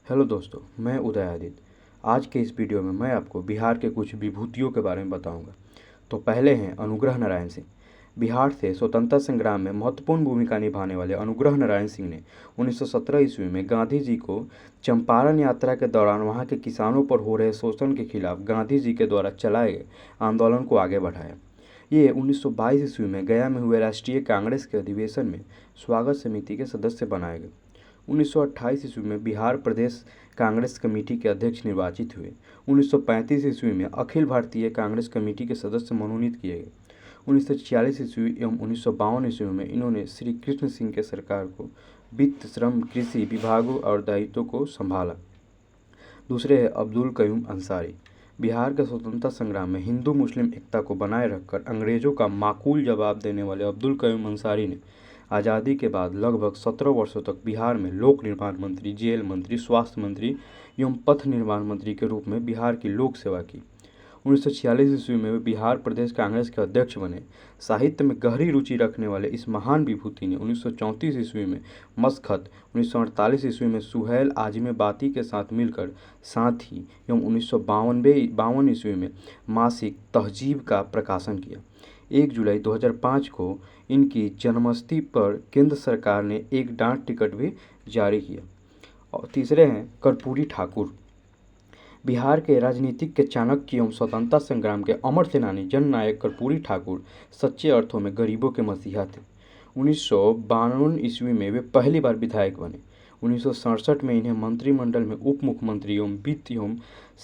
Hello दोस्तों, मैं उदय आदित्य। आज के इस वीडियो में मैं आपको बिहार के कुछ विभूतियों के बारे में बताऊंगा। तो पहले हैं अनुग्रह नारायण सिंह। बिहार से स्वतंत्रता संग्राम में महत्वपूर्ण भूमिका निभाने वाले अनुग्रह नारायण सिंह ने 1917 ईस्वी में गांधी जी को चंपारण यात्रा के दौरान वहां के किसानों पर हो रहे शोषण के खिलाफ गांधी जी के द्वारा चलाए गए आंदोलन को आगे बढ़ाया। ये 1922 ईस्वी में गया में हुए राष्ट्रीय कांग्रेस के अधिवेशन में स्वागत समिति के सदस्य बनाए गए। 1928 ईस्वी में बिहार प्रदेश कांग्रेस कमेटी के अध्यक्ष निर्वाचित हुए। 1935 ईस्वी में अखिल भारतीय कांग्रेस कमेटी के सदस्य मनोनीत किए गए। 1946 ईस्वी एवं 1952 ईस्वी में इन्होंने श्री कृष्ण सिंह के सरकार को वित्त, श्रम, कृषि विभागों और दायित्वों को संभाला। दूसरे हैं अब्दुल कयूम अंसारी। बिहार के स्वतंत्रता संग्राम में हिंदू मुस्लिम एकता को बनाए रखकर अंग्रेजों का माकूल जवाब देने वाले अब्दुल कयूम अंसारी ने आज़ादी के बाद लगभग 17 वर्षों तक बिहार में लोक निर्माण मंत्री, जेल मंत्री, स्वास्थ्य मंत्री एवं पथ निर्माण मंत्री के रूप में बिहार की लोक सेवा की। 1946 ईस्वी में वे बिहार प्रदेश कांग्रेस के अध्यक्ष बने। साहित्य में गहरी रुचि रखने वाले इस महान विभूति ने 1934 ईस्वी में मसखत, 1948 ईस्वी में सुहैल आजमे बाती के साथ मिलकर साथी एवं 1952 ईस्वी में मासिक तहजीब का प्रकाशन किया। 1 जुलाई 2005 को इनकी जन्मस्थली पर केंद्र सरकार ने एक डाक टिकट भी जारी किया। और तीसरे हैं कर्पूरी ठाकुर। बिहार के राजनीतिक के चाणक्य एवं स्वतंत्रता संग्राम के अमर सेनानी जननायक कर्पूरी ठाकुर सच्चे अर्थों में गरीबों के मसीहा थे। 1952 ईस्वी में वे पहली बार विधायक बने। 1967 में इन्हें मंत्रिमंडल में उप मुख्यमंत्री एवं वित्त एवं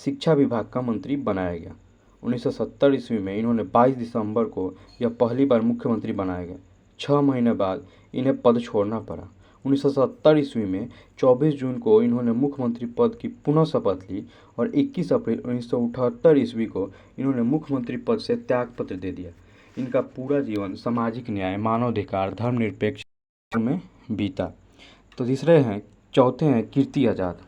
शिक्षा विभाग का मंत्री बनाया गया। 1970 ईस्वी में इन्होंने 22 दिसंबर को यह पहली बार मुख्यमंत्री बनाए गए। 6 महीने बाद इन्हें पद छोड़ना पड़ा। 1970 ईस्वी में 24 जून को इन्होंने मुख्यमंत्री पद की पुनः शपथ ली और 21 अप्रैल 1978 ईस्वी को इन्होंने मुख्यमंत्री पद से त्यागपत्र दे दिया। इनका पूरा जीवन सामाजिक न्याय, मानवाधिकार, धर्मनिरपेक्ष में बीता। तो चौथे हैं कीर्ति आज़ाद।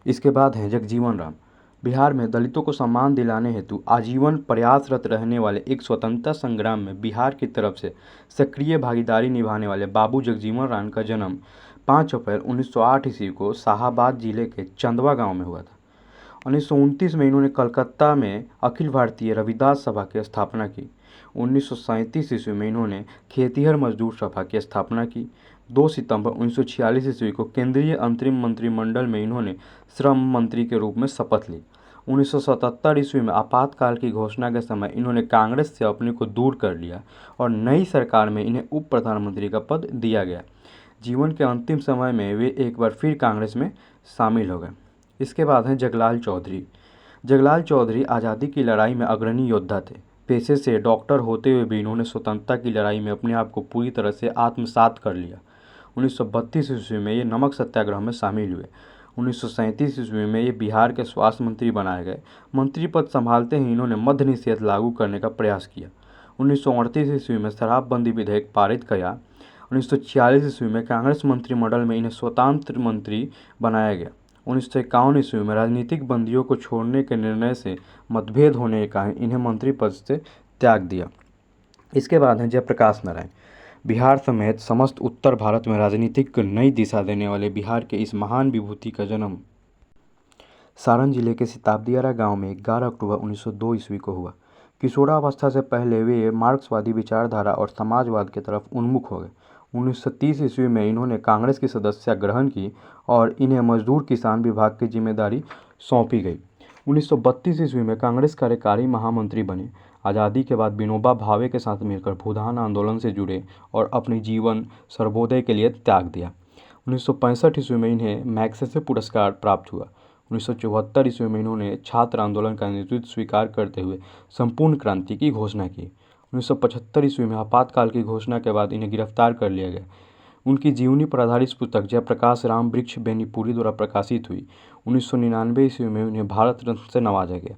इसके बाद हैं जगजीवन राम। बिहार में दलितों को सम्मान दिलाने हेतु आजीवन प्रयासरत रहने वाले एक स्वतंत्रता संग्राम में बिहार की तरफ से सक्रिय भागीदारी निभाने वाले बाबू जगजीवन राम का जन्म 5 अप्रैल 1908 ईस्वी को शाहाबाद जिले के चंदवा गांव में हुआ था। 1929 में इन्होंने कलकत्ता में अखिल भारतीय रविदास सभा की स्थापना की। 1937 ईस्वी में इन्होंने खेतिहर मजदूर सभा की स्थापना की। 2 सितंबर 1946 ईस्वी को केंद्रीय अंतरिम मंत्रिमंडल में इन्होंने श्रम मंत्री के रूप में शपथ ली। 1977 ईस्वी में आपातकाल की घोषणा के समय इन्होंने कांग्रेस से अपने को दूर कर लिया और नई सरकार में इन्हें उप प्रधानमंत्री का पद दिया गया। जीवन के अंतिम समय में वे एक बार फिर कांग्रेस में शामिल हो गए। इसके बाद हैं जगलाल चौधरी। जगलाल चौधरी आज़ादी की लड़ाई में अग्रणी योद्धा थे। पेशे से डॉक्टर होते हुए भी इन्होंने स्वतंत्रता की लड़ाई में अपने आप को पूरी तरह से आत्मसात कर लिया। 1932 ईस्वी में ये नमक सत्याग्रह में शामिल हुए। 1937 ईस्वी में ये बिहार के स्वास्थ्य मंत्री बनाए गए। मंत्री पद संभालते ही इन्होंने मद्य निषेध लागू करने का प्रयास किया। 1938 ईस्वी में शराबबंदी विधेयक पारित किया। 1946 ईस्वी में कांग्रेस मंत्रिमंडल में इन्हें स्वतंत्र मंत्री बनाया गया। 1951 ईस्वी में राजनीतिक बंदियों को छोड़ने के निर्णय से मतभेद होने के कारण इन्हें मंत्री पद से त्याग दिया। इसके बाद हैं जयप्रकाश नारायण। बिहार समेत समस्त उत्तर भारत में राजनीतिक को नई दिशा देने वाले बिहार के इस महान विभूति का जन्म सारण जिले के सिताबदियारा गांव में 11 अक्टूबर 1902 ईस्वी को हुआ। किशोरावस्था से पहले वे मार्क्सवादी विचारधारा और समाजवाद की तरफ उन्मुख हो गए। 1930 ईस्वी में इन्होंने कांग्रेस की सदस्यता ग्रहण की और इन्हें मजदूर किसान विभाग की जिम्मेदारी सौंपी गई। 1932 ईस्वी में कांग्रेस कार्यकारी महामंत्री बने। आज़ादी के बाद विनोबा भावे के साथ मिलकर भूदान आंदोलन से जुड़े और अपनी जीवन सर्वोदय के लिए त्याग दिया। 1965 ईस्वी में इन्हें मैग्सेसे पुरस्कार प्राप्त हुआ। 1974 ईस्वी में इन्होंने छात्र आंदोलन का नेतृत्व स्वीकार करते हुए संपूर्ण क्रांति की घोषणा की। 1975 ईस्वी में आपातकाल की घोषणा के बाद इन्हें गिरफ्तार कर लिया गया। उनकी जीवनी पर आधारित पुस्तक जयप्रकाश राम वृक्ष बेनीपुरी द्वारा प्रकाशित हुई। 1999 ईस्वी में उन्हें भारत रत्न से नवाजा गया।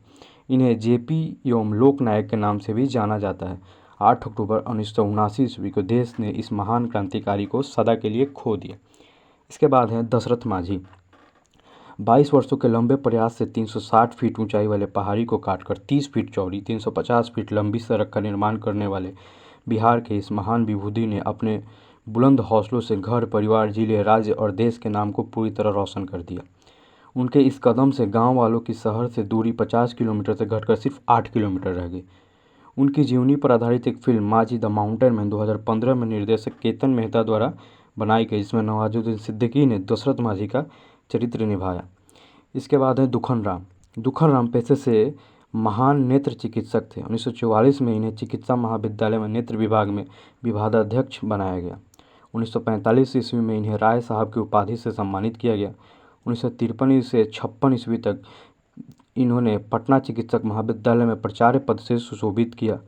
इन्हें जेपी एवं लोकनायक के नाम से भी जाना जाता है। 8 अक्टूबर 1979 ईस्वी को देश ने इस महान क्रांतिकारी को सदा के लिए खो दिया। इसके बाद हैं दशरथ माझी। 22 वर्षों के लंबे प्रयास से 360 फीट ऊंचाई वाले पहाड़ी को काटकर 30 फीट चौड़ी, 350 फीट लंबी सड़क का निर्माण करने वाले बिहार के इस महान विभूति ने अपने बुलंद हौसलों से घर, परिवार, जिले, राज्य और देश के नाम को पूरी तरह रोशन कर दिया। उनके इस कदम से गांव वालों की शहर से दूरी 50 किलोमीटर से घटकर सिर्फ 8 किलोमीटर रह गई। उनकी जीवनी पर आधारित एक फिल्म माजी द माउंटेन मैन 2015 में निर्देशक केतन मेहता द्वारा बनाई गई, जिसमें नवाजुद्दीन सिद्दीकी ने दशरथ माझी का चरित्र निभाया। इसके बाद है दुखन राम। दुखन राम पेशे से महान नेत्र चिकित्सक थे। 1944 में इन्हें चिकित्सा महाविद्यालय में नेत्र विभाग में विभागाध्यक्ष बनाया गया। 1945 ईस्वी में इन्हें राय साहब की उपाधि से सम्मानित किया गया। 1953 से 56 ईस्वी तक इन्होंने पटना चिकित्सक महाविद्यालय में प्राचार्य पद से सुशोभित किया।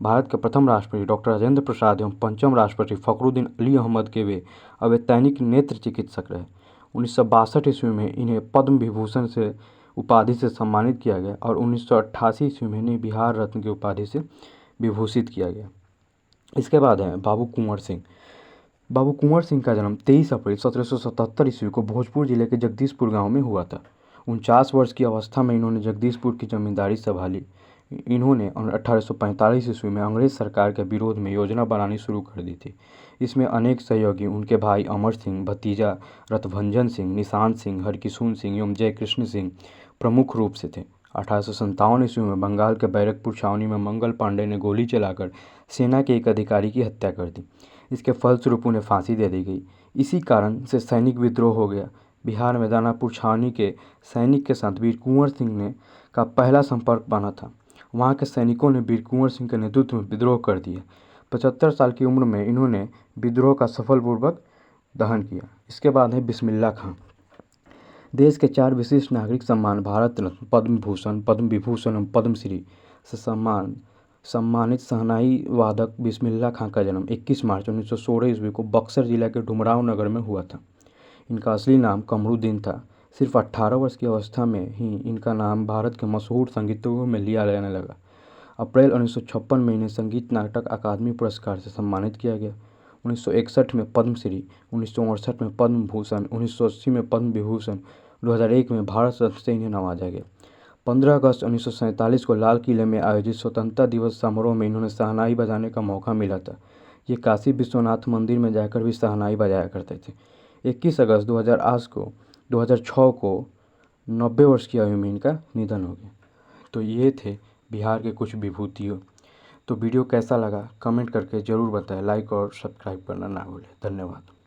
भारत के प्रथम राष्ट्रपति डॉक्टर राजेंद्र प्रसाद एवं पंचम राष्ट्रपति फखरुद्दीन अली अहमद के वे अवैतनिक नेत्र चिकित्सक रहे। 1962 ईस्वी में इन्हें पद्म विभूषण से उपाधि से सम्मानित किया गया और 1988 ईस्वी में इन्हें बिहार रत्न की उपाधि से विभूषित किया गया। इसके बाद है बाबू कुंवर सिंह। बाबू कुंवर सिंह का जन्म 23 अप्रैल 1777 ईस्वी को भोजपुर जिले के जगदीशपुर गांव में हुआ था। 49 वर्ष की अवस्था में इन्होंने जगदीशपुर की जमींदारी संभाली। इन्होंने 1845 ईस्वी में अंग्रेज सरकार के विरोध में योजना बनानी शुरू कर दी थी। इसमें अनेक सहयोगी उनके भाई अमर सिंह, भतीजा रतभंजन सिंह, निशांत सिंह, हरकिशुन सिंह एवं जयकृष्ण सिंह प्रमुख रूप से थे। 1857 ईस्वी में बंगाल के बैरकपुर छावनी में मंगल पांडे ने गोली चलाकर सेना के एक अधिकारी की हत्या कर दी। इसके फलस्वरूप उन्हें फांसी दे दी गई। इसी कारण से सैनिक विद्रोह हो गया। बिहार में दानापुर छावनी के सैनिक के साथ वीर कुंवर सिंह ने का पहला संपर्क बना था। वहां के सैनिकों ने वीर कुंवर सिंह के नेतृत्व में विद्रोह कर दिया। 75 साल की उम्र में इन्होंने विद्रोह का सफलपूर्वक दहन किया। इसके बाद है बिस्मिल्लाह खां। देश के 4 विशिष्ट नागरिक सम्मान भारत रत्न, पद्म भूषण, पद्म विभूषण एवं पद्मश्री से सम्मानित शहनाई वादक बिस्मिल्लाह खां का जन्म 21 मार्च 1916 ईस्वी को बक्सर जिला के डुमराव नगर में हुआ था। इनका असली नाम कमरुद्दीन था। सिर्फ 18 वर्ष की अवस्था में ही इनका नाम भारत के मशहूर संगीतज्ञों में लिया जाने लगा। अप्रैल 1956 में इन्हें संगीत नाटक अकादमी पुरस्कार से सम्मानित किया गया। 1961 में पद्मश्री, 1968 में पद्म भूषण, 1980 में पद्म विभूषण, 2001 में भारत रत्न से इन्हें नवाजा गया। 15 अगस्त 1947 को लाल किले में आयोजित स्वतंत्रता दिवस समारोह में इन्होंने शहनाई बजाने का मौका मिला था। ये काशी विश्वनाथ मंदिर में जाकर भी शहनाई बजाया करते थे। 21 अगस्त 2006 को 90 वर्ष की आयु में इनका निधन हो गया। तो ये थे बिहार के कुछ विभूतियों। तो वीडियो कैसा लगा कमेंट करके ज़रूर बताएं। लाइक और सब्सक्राइब करना ना भूलें। धन्यवाद।